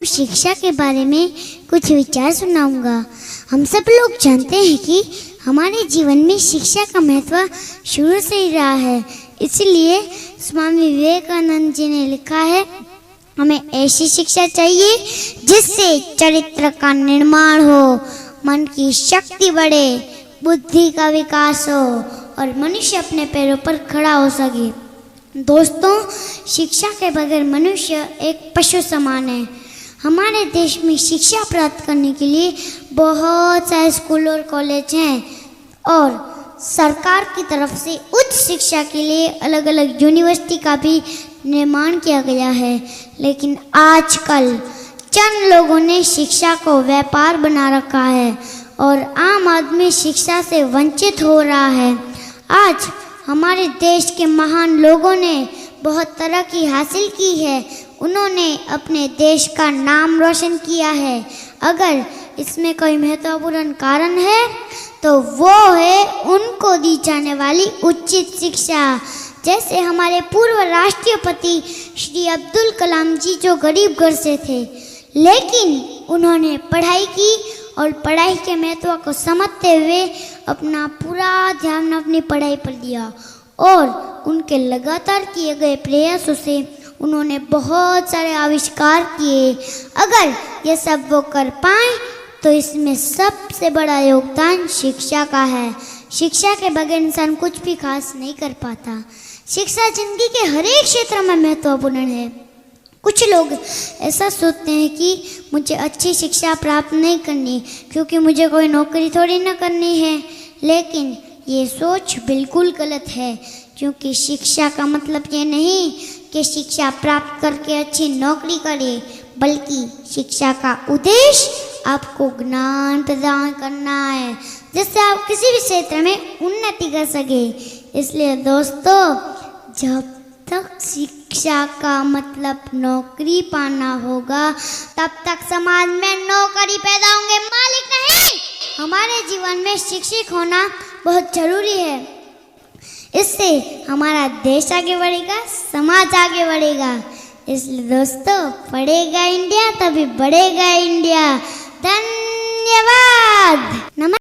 शिक्षा के बारे में कुछ विचार सुनाऊंगा। हम सब लोग जानते हैं कि हमारे जीवन में शिक्षा का महत्व शुरू से ही रहा है। इसलिए स्वामी विवेकानंद जी ने लिखा है, हमें ऐसी शिक्षा चाहिए जिससे चरित्र का निर्माण हो, मन की शक्ति बढ़े, बुद्धि का विकास हो और मनुष्य अपने पैरों पर खड़ा हो सके। दोस्तों, शिक्षा के बगैर मनुष्य एक पशु समान है। हमारे देश में शिक्षा प्राप्त करने के लिए बहुत सारे स्कूल और कॉलेज हैं और सरकार की तरफ से उच्च शिक्षा के लिए अलग अलग यूनिवर्सिटी का भी निर्माण किया गया है। लेकिन आजकल चंद लोगों ने शिक्षा को व्यापार बना रखा है और आम आदमी शिक्षा से वंचित हो रहा है। आज हमारे देश के महान लोगों ने बहुत तरक्की हासिल की है, उन्होंने अपने देश का नाम रोशन किया है। अगर इसमें कोई महत्वपूर्ण कारण है तो वो है उनको दी जाने वाली उचित शिक्षा। जैसे हमारे पूर्व राष्ट्रपति श्री अब्दुल कलाम जी, जो गरीब घर से थे, लेकिन उन्होंने पढ़ाई की और पढ़ाई के महत्व को समझते हुए अपना पूरा ध्यान अपनी पढ़ाई पर दिया और उनके लगातार किए गए प्रयासों से उन्होंने बहुत सारे आविष्कार किए। अगर ये सब वो कर पाए तो इसमें सबसे बड़ा योगदान शिक्षा का है। शिक्षा के बगैर इंसान कुछ भी खास नहीं कर पाता। शिक्षा जिंदगी के हर एक क्षेत्र में महत्वपूर्ण है। कुछ लोग ऐसा सोचते हैं कि मुझे अच्छी शिक्षा प्राप्त नहीं करनी क्योंकि मुझे कोई नौकरी थोड़ी ना करनी है, लेकिन ये सोच बिल्कुल गलत है। क्योंकि शिक्षा का मतलब ये नहीं कि शिक्षा प्राप्त करके अच्छी नौकरी करें, बल्कि शिक्षा का उद्देश्य आपको ज्ञान प्रदान करना है जिससे आप किसी भी क्षेत्र में उन्नति कर सके। इसलिए दोस्तों, जब तक शिक्षा का मतलब नौकरी पाना होगा तब तक समाज में नौकरी पैदा होंगे, मालिक नहीं। हमारे जीवन में शिक्षित होना बहुत जरूरी है। इससे हमारा देश आगे बढ़ेगा, समाज आगे बढ़ेगा। इसलिए दोस्तों, पढ़ेगा इंडिया तभी बढ़ेगा इंडिया। धन्यवाद।